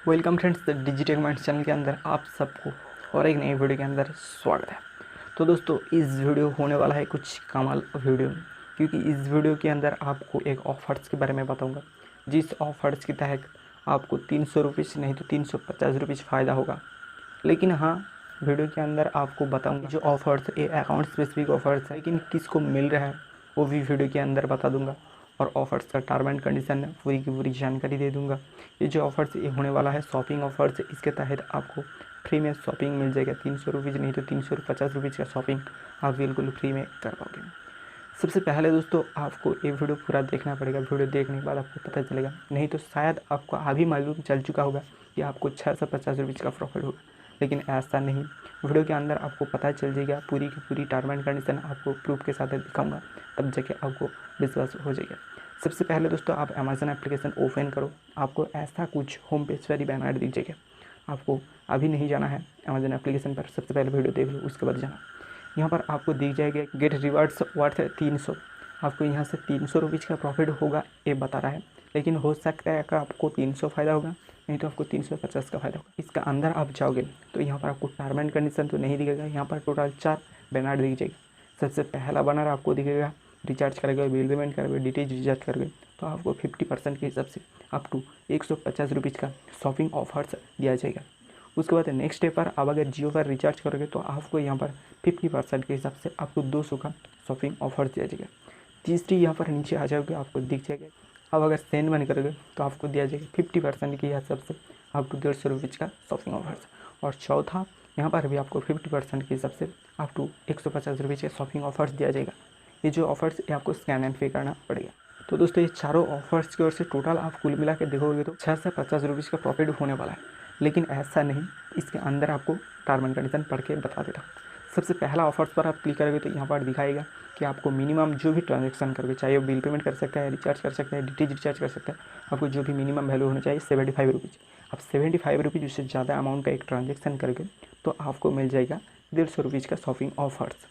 Welcome friends, the digital mind channel के अंदर आप सबको और एक नई वीडियो के अंदर स्वागत है। तो दोस्तों, इस वीडियो होने वाला है कुछ कमाल वीडियो, क्योंकि इस वीडियो के अंदर आपको एक ऑफर्स के बारे में बताऊंगा, जिस ऑफर्स के तहत आपको 300 रुपीज़ नहीं तो 350 रुपीज़ फ़ायदा होगा। लेकिन हाँ, वीडियो के अंदर आपको बताऊँगा जो ऑफर्स ये अकाउंट स्पेसिफिक ऑफर्स है, लेकिन किसको मिल रहा है वो भी वीडियो के अंदर बता दूंगा, और ऑफर्स का टर्म एंड कंडीशन पूरी की पूरी जानकारी दे दूंगा। ये जो ऑफर्स ये होने वाला है शॉपिंग ऑफर्स, इसके तहत आपको फ्री में शॉपिंग मिल जाएगा। 300 रुपीज़ नहीं तो 350 रुपीज़ का शॉपिंग आप बिल्कुल फ्री में कर पाओगे। सबसे पहले दोस्तों, आपको ये वीडियो पूरा देखना पड़ेगा। वीडियो देखने के बाद आपको पता चलेगा, नहीं तो शायद आपको अभी मालूम चल चुका होगा कि आपको 650 रुपीज़ का प्रॉफिट होगा, लेकिन ऐसा नहीं। वीडियो के अंदर आपको पता चल जाएगा, पूरी की पूरी टर्म एंड कंडीशन आपको प्रूफ के साथ दिखाऊंगा, तब जाके आपको विश्वास हो जाएगा। सबसे पहले दोस्तों, आप अमेज़न एप्लीकेशन ओपन करो। आपको ऐसा कुछ होम पेज पर ही बैनर दिख जाएगा। आपको अभी नहीं जाना है अमेज़न एप्लीकेशन पर, सबसे पहले वीडियो देख लो, उसके बाद जाना। यहाँ पर आपको दिख जाएगा गेट रिवार्ड्स वर्थ 300। आपको यहाँ से 300 रुपीज़ का प्रॉफिट होगा ये बता रहा है, लेकिन हो सकता है कि आपको 300 फ़ायदा होगा, नहीं तो आपको 350 का फ़ायदा होगा। इसका अंदर आप जाओगे तो यहाँ पर आपको टर्म एंड कंडीशन तो नहीं दिखेगा। यहाँ पर टोटल 4 बैनर दिख जाएगा। सबसे पहला बैनर आपको दिखेगा, रिचार्ज करोगे, बिल पेमेंट करोगे, डीटीएच रिचार्ज करोगे तो आपको 50% के हिसाब से अप टू 150 रुपीज़ का शॉपिंग ऑफर्स दिया जाएगा। उसके बाद नेक्स्ट डे पर आप अगर जियो पर रिचार्ज करोगे तो आपको यहाँ पर 50% के हिसाब से आपको 200 का शॉपिंग ऑफर दिया जाएगा। तीसरी यहाँ पर नीचे आ जाओगे, आपको दिख जाएगा। अब अगर सेंड मनी करोगे तो आपको दिया जाएगा 50% के हिसाब से आप टू 150 रुपीज़ का शॉपिंग ऑफर। और चौथा, यहाँ पर भी आपको 50% के हिसाब से आप टू 150 रुपीज़ का शॉपिंग ऑफर्स दिया जाएगा। ये जो ऑफर्स ये आपको स्कैन एंड पे करना पड़ेगा। तो दोस्तों, ये चारों ऑफर्स की ओर से टोटल आप कुल मिला के देखोगे तो 650 रुपीज़ का प्रॉफिट होने वाला है। लेकिन ऐसा नहीं, इसके अंदर आपको टर्म एंड कंडीशन पढ़ के बता देता हूँ। सबसे पहला ऑफर्स पर आप क्लिक करोगे तो यहाँ पर दिखाएगा कि आपको मिनिमम जो भी ट्रांजेक्शन करोगे, चाहे वो बिल पेमेंट कर सकता है, रिचार्ज कर सकता है, डीटीएच रिचार्ज कर सकता है, आपको जो भी मिनिमम वैल्यू होना चाहिए 75 रुपीज़। आप 75 रुपीज़ उससे ज़्यादा अमाउंट का एक ट्रांजेक्शन करोगे तो आपको मिल जाएगा 150 रुपीज़ का शॉपिंग ऑफर्स।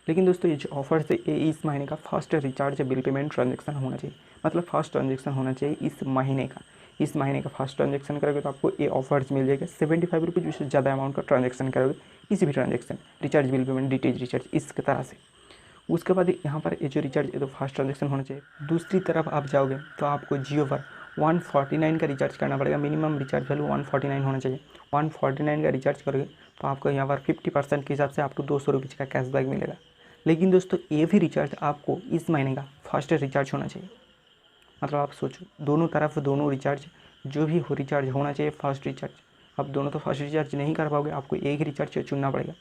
लेकिन दोस्तों, ये जो ऑफर्स है ये इस महीने का first recharge bill payment transaction होना चाहिए, मतलब फर्स्ट ट्रांजेक्शन होना चाहिए इस महीने का। इस महीने का फर्स्ट ट्रांजेक्शन करोगे तो आपको ये ऑफर्स मिल जाएगा 75 रुपीज़। उससे ज़्यादा अमाउंट का ट्रांजेक्शन करोगे, किसी भी transaction, recharge, bill payment, DTH recharge, इस तरह से। उसके बाद यहाँ पर ये जो रिचार्ज ये तो फर्स्ट ट्रांजेक्शन होना चाहिए। दूसरी तरफ आप जाओगे तो आपको जियो पर 149 का रिचार्ज करना पड़ेगा। मिनिमम रिचार्ज वैल्यू 149 होना चाहिए। 149 का रिचार्ज करोगे तो आपको यहाँ पर 50% के हिसाब से आपको 200 रुपीज़ का कैशबैक मिलेगा। लेकिन दोस्तों, ये भी रिचार्ज आपको इस महीने का फर्स्ट रिचार्ज होना चाहिए। मतलब आप सोचो, दोनों तरफ दोनों रिचार्ज जो भी हो रिचार्ज होना चाहिए फर्स्ट रिचार्ज। आप दोनों तो फर्स्ट रिचार्ज नहीं कर पाओगे, आपको एक ही रिचार्ज चुनना पड़ेगा।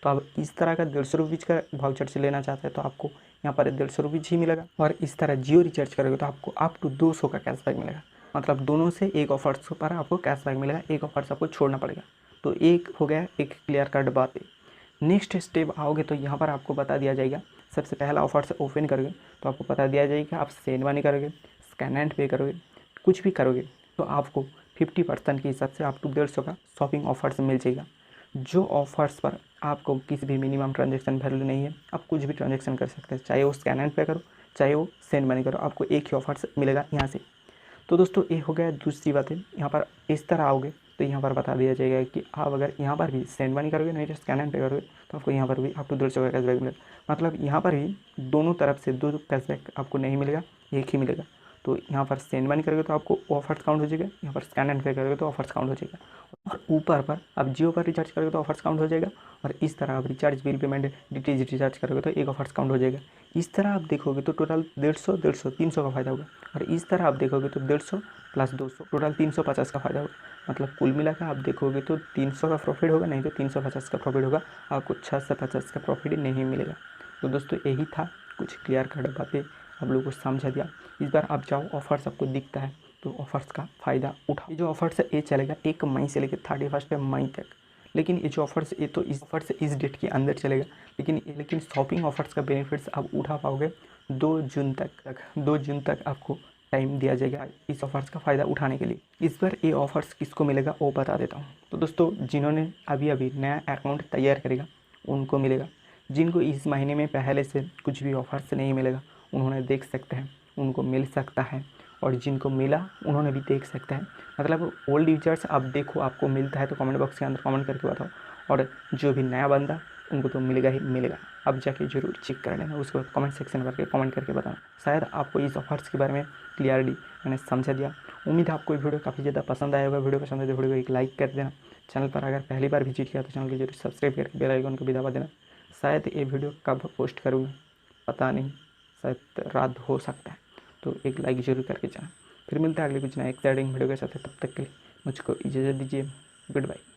तो आप इस तरह का 150 रुपीज़ का वाउचर से लेना चाहते हैं तो आपको यहाँ पर 150 रुपीज़ ही मिलेगा। और इस तरह जियो रिचार्ज करोगे तो आपको अप टू 200 का कैशबैक मिलेगा। मतलब दोनों से एक ऑफर्स पर आपको कैशबैक मिलेगा, एक ऑफर्स आपको छोड़ना पड़ेगा। तो एक हो गया एक क्लियर कट बात है। नेक्स्ट स्टेप आओगे तो यहाँ पर आपको बता दिया जाएगा, सबसे पहला ऑफर से ओपन करोगे तो आपको बता दिया जाएगा आप सेंड मनी करोगे, स्कैन एंड पे करोगे, कुछ भी करोगे तो आपको 50% के हिसाब से आप टू 150 का शॉपिंग ऑफर्स मिल जाएगा। जो ऑफर्स पर आपको किसी भी मिनिमम ट्रांजेक्शन वैल्यू नहीं है, आप कुछ भी ट्रांजेक्शन कर सकते हैं, चाहे वो स्कैन एंड पे करो, चाहे वो सेंड मनी करो, आपको एक ही ऑफर्स मिलेगा यहाँ से। तो दोस्तों, ये हो गया दूसरी बात है। यहाँ पर इस तरह आओगे तो यहाँ पर बता दिया जाएगा कि आप अगर यहाँ पर भी सेंड मनी करोगे, नहीं तो स्कैन एंड पे करोगे तो आपको यहाँ पर भी आप टू 150 का कैशबैक मिलेगा। मतलब यहाँ पर भी दोनों तरफ से दो कैशबैक आपको नहीं मिलेगा, एक ही मिलेगा। तो यहाँ पर सेंड मनी करोगे तो आपको ऑफर्स काउंट हो जाएगा, यहाँ पर स्कैन एंड पे करोगे तो ऑफर्स काउंट हो जाएगा। और ऊपर पर आप जियो पर रिचार्ज करोगे तो ऑफर्स काउंट हो जाएगा, और इस तरह आप recharge, bill payment, DTH recharge करोगे तो एक ऑफर्स काउंट हो जाएगा। इस तरह आप देखोगे तो टोटल 150, 300 का फ़ायदा होगा। और इस तरह आप देखोगे तो 150 प्लस 200 टोटल 350 का फ़ायदा होगा। मतलब कुल मिलाकर आप देखोगे तो 300 का प्रॉफिट होगा, नहीं तो 350 का प्रॉफिट होगा। आपको 650 का प्रॉफिट नहीं मिलेगा। तो दोस्तों, यही था, कुछ क्लियर कट बातें आप लोगों को समझा दिया। इस बार आप जाओ, ऑफर्स आपको दिखता है तो ऑफर्स का फ़ायदा उठाओ। ये जो ऑफर्स है ये चलेगा 1 मई से लेकर 31 मई तक। लेकिन ये जो ऑफर्स ये तो इस ऑफर से इस डेट के अंदर चलेगा। लेकिन शॉपिंग ऑफर्स का बेनिफिट्स आप उठा पाओगे 2 जून तक। 2 जून तक आपको टाइम दिया जाएगा इस ऑफर्स का फ़ायदा उठाने के लिए। इस बार ये ऑफर्स किसको मिलेगा वो बता देता हूँ। तो दोस्तों, जिन्होंने अभी अभी नया अकाउंट तैयार करेगा उनको मिलेगा। जिनको इस महीने में पहले से कुछ भी ऑफर्स नहीं मिलेगा, उन्होंने देख सकते हैं, उनको मिल सकता है। और जिनको मिला उन्होंने भी देख सकते हैं। मतलब ओल्ड यूजर्स आप देखो, आपको मिलता है तो कमेंट बॉक्स के अंदर कमेंट करके बताओ, और जो भी नया बंदा उनको तो मिलेगा ही मिलेगा। अब जाके जरूर चेक कर लेना, उसके बाद कमेंट सेक्शन में कमेंट करके बताना। शायद आपको इस ऑफर्स के बारे में क्लियरली मैंने समझा दिया। उम्मीद है आपको ये वीडियो काफ़ी ज़्यादा पसंद आया होगा। वीडियो पसंद है तो वीडियो को एक लाइक कर देना। चैनल पर अगर पहली बार विजिट किया तो चैनल को जरूर सब्सक्राइब करके बेल आइकन को भी दबा देना। शायद ये वीडियो कब पोस्ट करूँगा पता नहीं, शायद रात हो सकता है, तो एक लाइक जरूर करके जाना। फिर मिलता है अगले कुछ नया एक्साइटिंग वीडियो के साथ। तब तक के लिए मुझको इजाज़त दीजिए। Good bye.